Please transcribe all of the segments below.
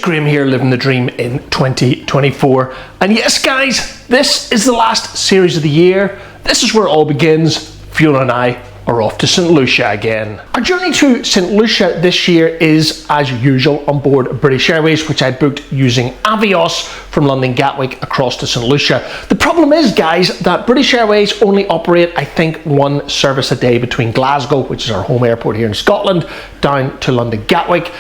Graham here, living the dream in 2024. And yes, guys, this is the last series of the year. This is where it all begins. Fiona and I are off to St. Lucia again. Our journey to St. Lucia this year is, as usual, on board British Airways, which I booked using Avios from London Gatwick across to St. Lucia. The problem is, guys, that British Airways only operate, I think, one service a day between Glasgow, which is our home airport here in Scotland, down to London Gatwick.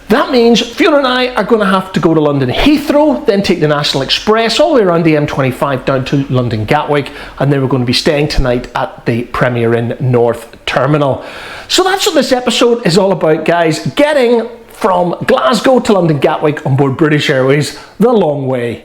That means Fiona and I are going to have to go to London Heathrow, then take the National Express all the way around the M25 down to London Gatwick, and then we're going to be staying tonight at the Premier Inn North Terminal. So that's what this episode is all about, guys. Getting from Glasgow to London Gatwick on board British Airways the long way.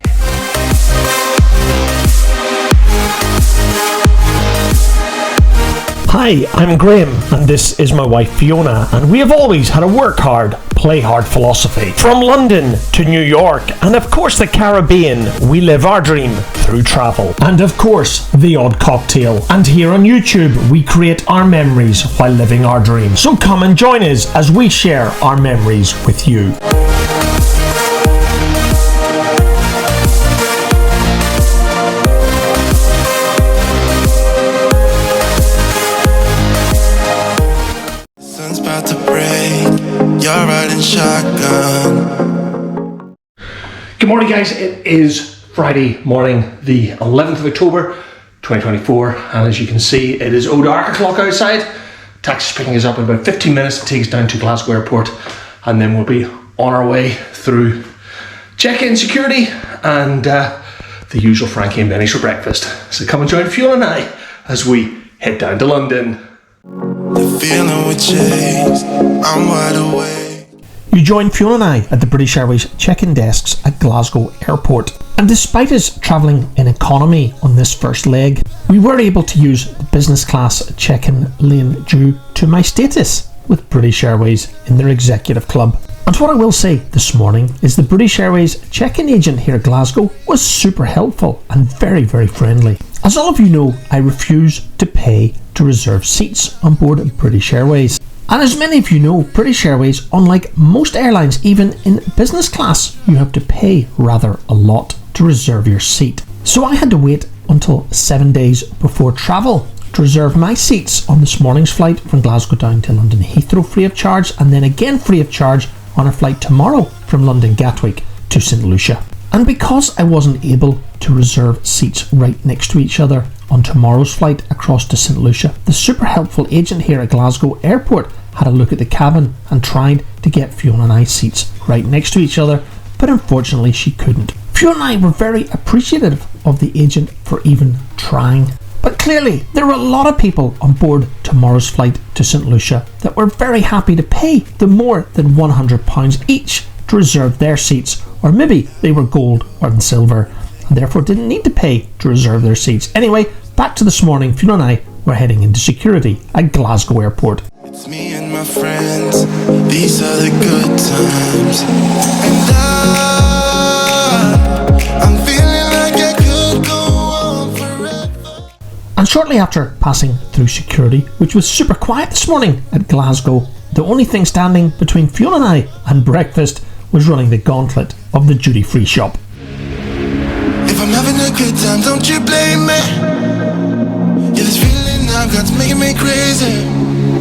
Hi, I'm Graham, and this is my wife Fiona, and we have always had a work hard, play hard philosophy. From London to New York, and of course the Caribbean, we live our dream through travel. And of course, the odd cocktail. And here on YouTube, we create our memories while living our dream. So come and join us as we share our memories with you. Shotgun. Good morning, guys. It is Friday morning, the 11th of October 2024, and as you can see, it is dark o'clock outside. Taxi's picking us up in about 15 minutes to take us down to Glasgow Airport, and then we'll be on our way through check-in security and the usual Frankie and Benny's for breakfast. So come and join Fiona and I as we head down to London. The feeling we chase, I'm wide awake. You join Fiona and I at the British Airways check-in desks at Glasgow Airport. And despite us travelling in economy on this first leg, we were able to use the business class check-in lane due to my status with British Airways in their executive club. And what I will say this morning is the British Airways check-in agent here at Glasgow was super helpful and very, very friendly. As all of you know, I refuse to pay to reserve seats on board British Airways. And as many of you know, British Airways, unlike most airlines, even in business class, you have to pay rather a lot to reserve your seat. So I had to wait until 7 days before travel to reserve my seats on this morning's flight from Glasgow down to London Heathrow free of charge, and then again free of charge on a flight tomorrow from London Gatwick to St. Lucia. And because I wasn't able to reserve seats right next to each other on tomorrow's flight across to St. Lucia, the super helpful agent here at Glasgow Airport had a look at the cabin and tried to get Fiona and I seats right next to each other, but unfortunately she couldn't. Fiona and I were very appreciative of the agent for even trying. But clearly, there were a lot of people on board tomorrow's flight to St. Lucia that were very happy to pay the more than £100 each to reserve their seats, or maybe they were gold or silver and therefore didn't need to pay to reserve their seats. Anyway, back to this morning, Fiona and I were heading into security at Glasgow Airport. It's me and my friends, these are the good times. And I'm feeling like I could go on forever. And shortly after passing through security, which was super quiet this morning at Glasgow, the only thing standing between Fiona and I and breakfast was running the gauntlet of the duty-free shop. If I'm having a good time, don't you blame me. Yeah, this feeling I've got's making me crazy.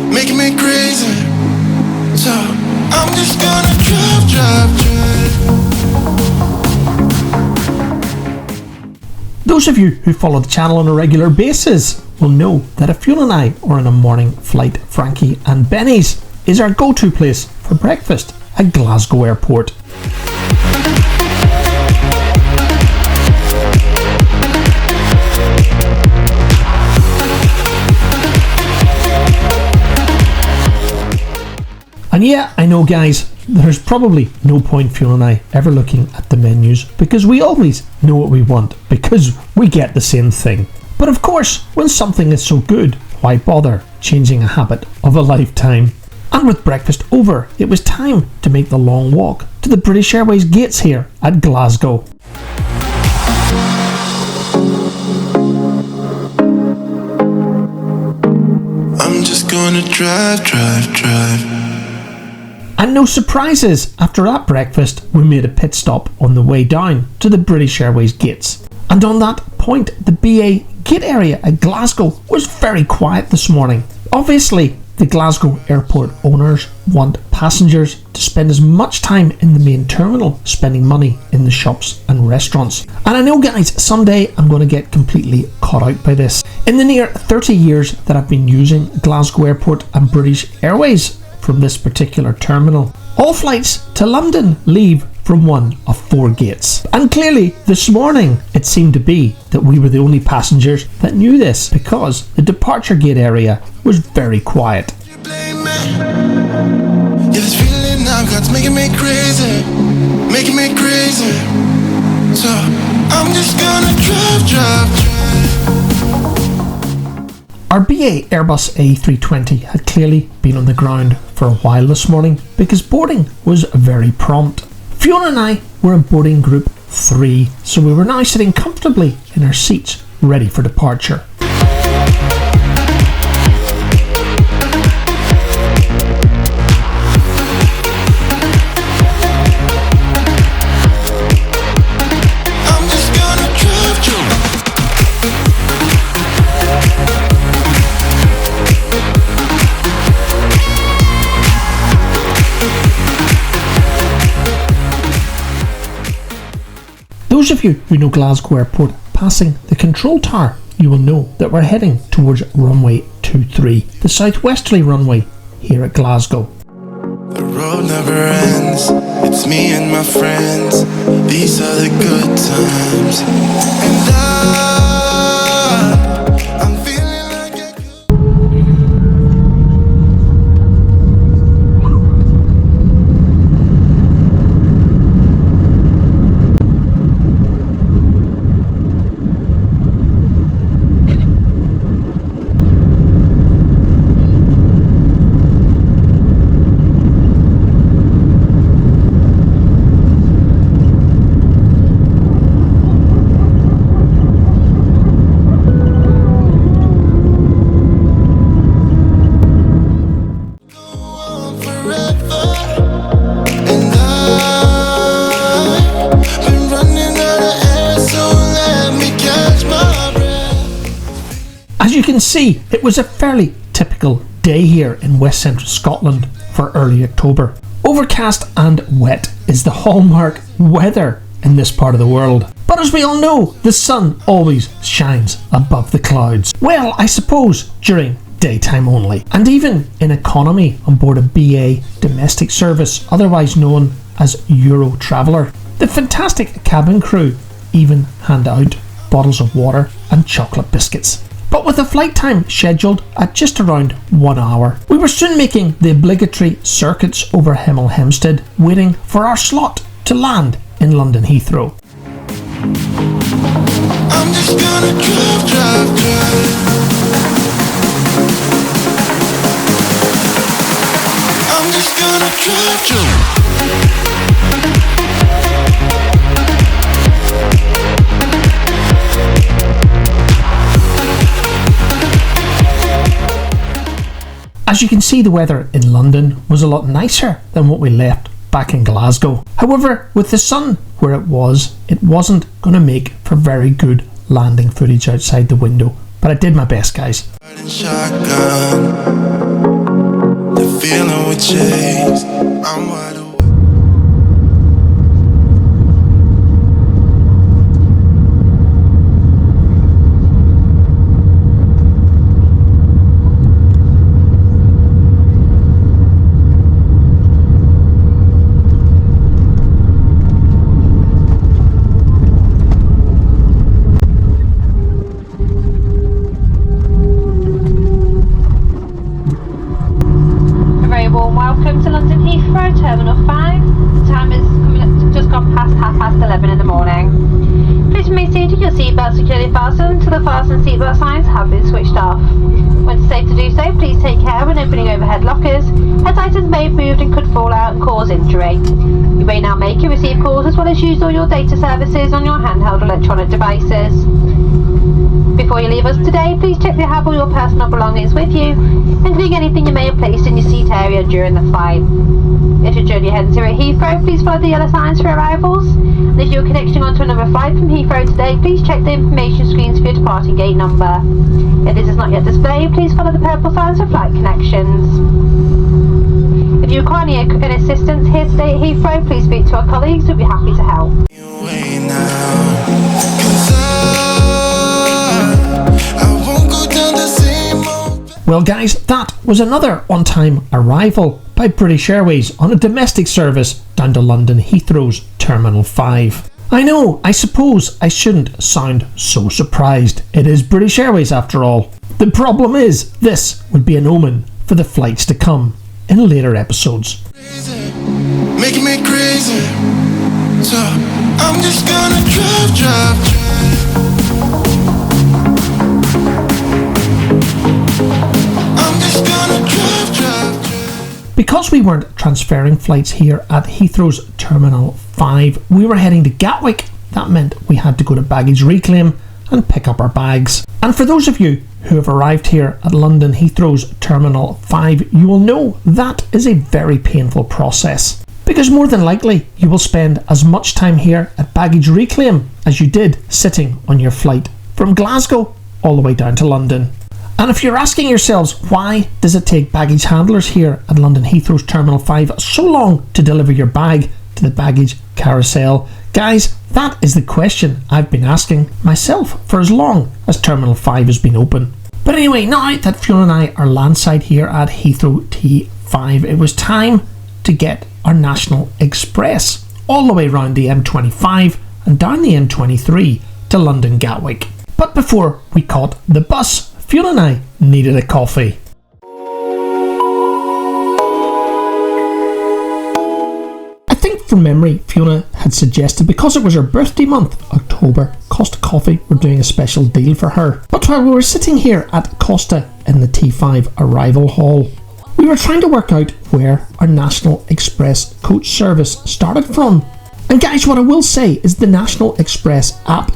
Making me crazy. So I'm just gonna drive. Those of you who follow the channel on a regular basis will know that if Fiona and I are on a morning flight, Frankie and Benny's is our go-to place for breakfast at Glasgow Airport. And yeah, I know, guys, there's probably no point Fiona and I ever looking at the menus because we always know what we want because we get the same thing. But of course, when something is so good, why bother changing a habit of a lifetime? And with breakfast over, it was time to make the long walk to the British Airways gates here at Glasgow. I'm just gonna drive. And no surprises, after that breakfast we made a pit stop on the way down to the British Airways gates. And on that point, the BA gate area at Glasgow was very quiet this morning. Obviously, the Glasgow Airport owners want passengers to spend as much time in the main terminal spending money in the shops and restaurants. And I know, guys, someday I'm going to get completely caught out by this. In the near 30 years that I've been using Glasgow Airport and British Airways from this particular terminal, all flights to London leave from one of 4 gates. And clearly this morning it seemed to be that we were the only passengers that knew this, because the departure gate area was very quiet. Yeah, this feeling I've got's making me crazy, making me crazy. So I'm just gonna drive. Our BA Airbus A320 had clearly been on the ground for a while this morning because boarding was very prompt. Fiona and I were in boarding group 3, so we were now sitting comfortably in our seats ready for departure. Those of you who know Glasgow Airport, passing the control tower, you will know that we're heading towards runway 23, the southwesterly runway here at Glasgow. The road never ends, it's me and my friends, these are the good times. And I'm feeling like I could. As you can see, it was a fairly typical day here in West Central Scotland for early October. Overcast and wet is the hallmark weather in this part of the world. But as we all know, the sun always shines above the clouds. Well, I suppose during daytime only. And even in economy on board a BA domestic service, otherwise known as Euro Traveller, the fantastic cabin crew even hand out bottles of water and chocolate biscuits. But with the flight time scheduled at just around 1 hour, we were soon making the obligatory circuits over Hemel Hempstead, waiting for our slot to land in London Heathrow. I'm just gonna drive. I'm just gonna drive. As you can see, the weather in London was a lot nicer than what we left back in Glasgow. However, with the sun where it wasn't going to make for very good landing footage outside the window. But I did my best, guys. Shotgun, the feeling we chase, I'm wide awake. Welcome to London Heathrow Terminal 5. The time is coming up, just gone past 11:30 in the morning. Please remain seated, your seatbelt securely fastened until the fasten seatbelt signs have been switched off. When it's safe to do so, please take care when opening overhead lockers, as items may have moved and could fall out and cause injury. You may now make and receive calls as well as use all your data services on your handheld electronic devices. Before you leave us today, please check that you have all your personal belongings with you, including anything you may have placed in your seat area during the flight. If you're journey heading to Heathrow, please follow the yellow signs for arrivals. And if you're connecting onto another flight from Heathrow today, please check the information screens for your departing gate number. If this is not yet displayed, please follow the purple signs for flight connections. If you require any assistance here today at Heathrow, please speak to our colleagues who will be happy to help. Well guys, that was another on-time arrival by British Airways on a domestic service down to London Heathrow's Terminal 5. I know, I suppose I shouldn't sound so surprised. It is British Airways after all. The problem is, this would be an omen for the flights to come in later episodes. Making me crazy. So I'm just gonna drive. Because we weren't transferring flights here at Heathrow's Terminal 5, we were heading to Gatwick. That meant we had to go to baggage reclaim and pick up our bags. And for those of you who have arrived here at London Heathrow's Terminal 5, you will know that is a very painful process. Because more than likely you will spend as much time here at baggage reclaim as you did sitting on your flight from Glasgow all the way down to London. And if you're asking yourselves, why does it take baggage handlers here at London Heathrow's Terminal 5 so long to deliver your bag to the baggage carousel? Guys, that is the question I've been asking myself for as long as Terminal 5 has been open. But anyway, now that Fiona and I are landside here at Heathrow T5, it was time to get our National Express all the way around the M25 and down the M23 to London Gatwick. But before we caught the bus, Fiona and I needed a coffee. I think from memory, Fiona had suggested, because it was her birthday month, October, Costa Coffee were doing a special deal for her. But while we were sitting here at Costa in the T5 arrival hall, we were trying to work out where our National Express coach service started from. And guys, what I will say is the National Express app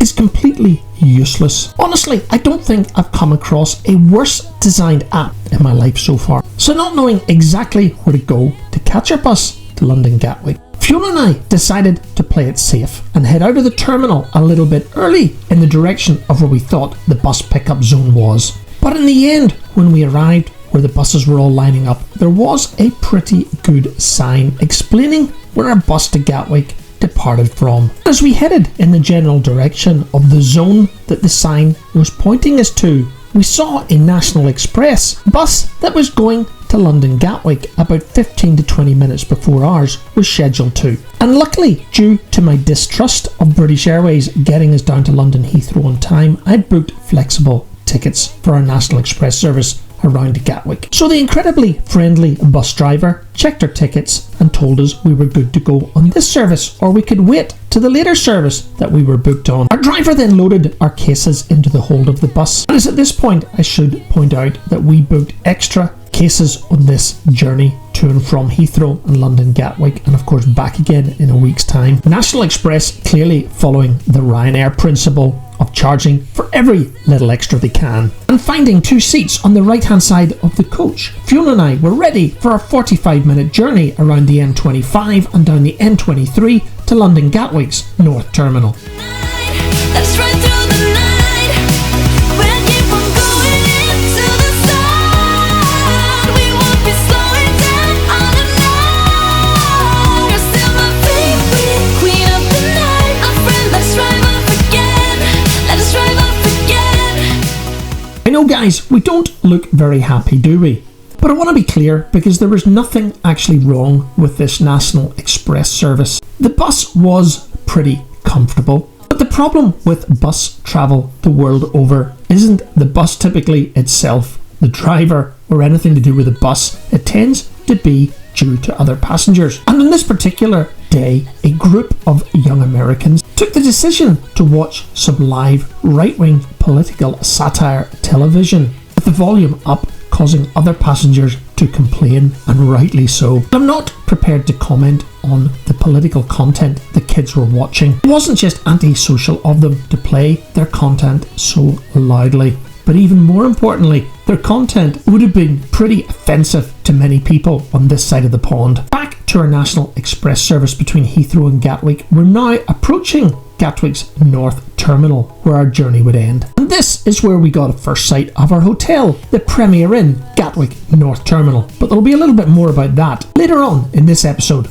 is completely useless. Honestly, I don't think I've come across a worse designed app in my life so far. So not knowing exactly where to go to catch our bus to London Gatwick, Fiona and I decided to play it safe and head out of the terminal a little bit early in the direction of where we thought the bus pickup zone was. But in the end, when we arrived where the buses were all lining up, there was a pretty good sign explaining where our bus to Gatwick departed from. As we headed in the general direction of the zone that the sign was pointing us to, we saw a National Express bus that was going to London Gatwick about 15 to 20 minutes before ours was scheduled to. And luckily, due to my distrust of British Airways getting us down to London Heathrow on time, I'd booked flexible tickets for our National Express service around Gatwick. So the incredibly friendly bus driver checked our tickets and told us we were good to go on this service, or we could wait to the later service that we were booked on. Our driver then loaded our cases into the hold of the bus. And it's at this point I should point out that we booked extra cases on this journey to and from Heathrow and London Gatwick, and of course back again in a week's time. National Express clearly following the Ryanair principle of charging for every little extra they can. And finding two seats on the right hand side of the coach, Fiona and I were ready for our 45-minute journey around the M25 and down the M23 to London Gatwick's North Terminal. Let's run through the night. We'll keep on going into the sun. We won't be slowing down all night. You're still my favorite queen of the night. My friend, let's drive off again. Let us drive off again. I know guys, we don't look very happy, do we? But I want to be clear, because there was nothing actually wrong with this National Express service. The bus was pretty comfortable. But the problem with bus travel the world over isn't the bus typically itself, the driver, or anything to do with the bus. It tends to be due to other passengers. And on this particular day, a group of young Americans took the decision to watch some live right-wing political satire television with the volume up, causing other passengers to complain, and rightly so. I'm not prepared to comment on the political content the kids were watching. It wasn't just antisocial of them to play their content so loudly. but even more importantly, their content would have been pretty offensive to many people on this side of the pond. Back to our National Express service between Heathrow and Gatwick, we're now approaching Gatwick's North Terminal, where our journey would end. And this is where we got a first sight of our hotel, the Premier Inn, Gatwick North Terminal. But there'll be a little bit more about that later on in this episode.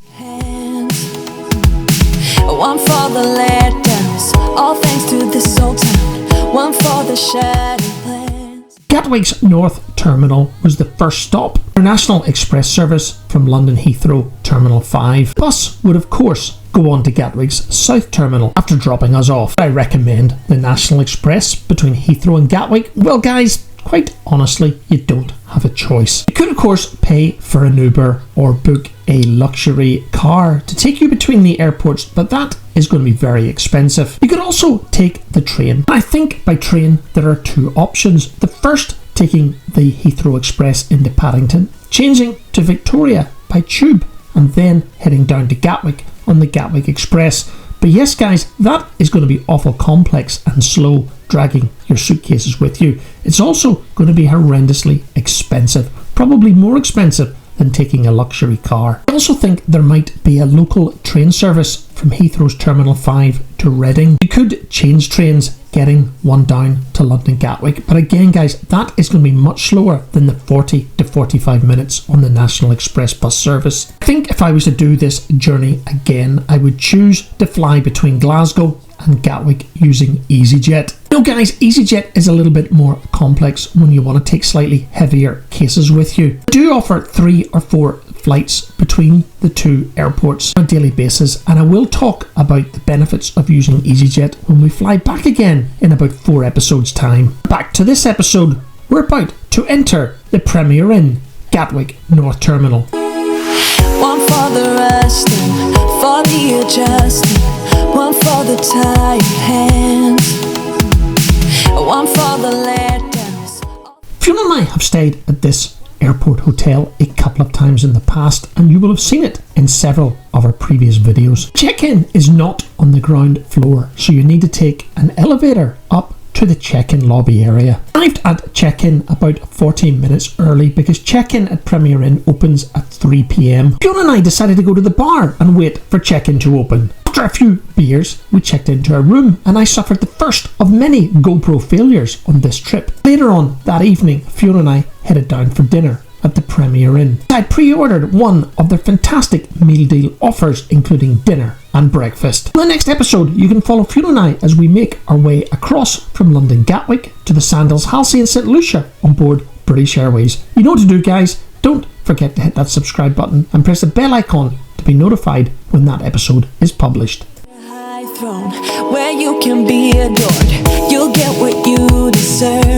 One for the letdowns, all thanks to this old town. One for the shattered plans. Gatwick's North Terminal was the first stop. Our National Express service from London Heathrow Terminal 5. Bus would of course go on to Gatwick's South Terminal after dropping us off. I recommend the National Express between Heathrow and Gatwick. Well guys, quite honestly, you don't have a choice. You could of course pay for an Uber or book a luxury car to take you between the airports, but that is going to be very expensive. You could also take the train. I think by train there are two options. The first, taking the Heathrow Express into Paddington, changing to Victoria by tube, and then heading down to Gatwick on the Gatwick Express. But yes guys, that is going to be awful complex and slow, dragging your suitcases with you. It's also going to be horrendously expensive, probably more expensive than taking a luxury car. I also think there might be a local train service from Heathrow's Terminal 5 to Reading. You could change trains getting one down to London Gatwick, but again guys, that is going to be much slower than the 40 to 45 minutes on the National Express bus service. I think if I was to do this journey again, I would choose to fly between Glasgow and Gatwick using EasyJet. Now guys, EasyJet is a little bit more complex when you want to take slightly heavier cases with you. They do offer 3 or 4 flights between the two airports on a daily basis, and I will talk about the benefits of using EasyJet when we fly back again in about 4 episodes time. Back to this episode, we're about to enter the Premier Inn, Gatwick North Terminal. One for the resting, for the adjusting. One for the tired hands. One for the letdowns. Fiona and I have stayed at this airport hotel a couple of times in the past, and you will have seen it in several of our previous videos. Check-in is not on the ground floor, so you need to take an elevator up to the check-in lobby area. I arrived at check-in about 14 minutes early because check-in at Premier Inn opens at 3 p.m. Fiona and I decided to go to the bar and wait for check-in to open. After a few beers, we checked into our room, and I suffered the first of many GoPro failures on this trip. Later on that evening, Fiona and I headed down for dinner at the Premier Inn. I pre-ordered one of their fantastic meal deal offers, including dinner and breakfast. In the next episode, you can follow Fiona and I as we make our way across from London Gatwick to the Sandals, Halsey and St Lucia on board British Airways. You know what to do guys, don't forget to hit that subscribe button and press the bell icon to be notified when that episode is published. High throne where you can be adored. You'll get what you deserve.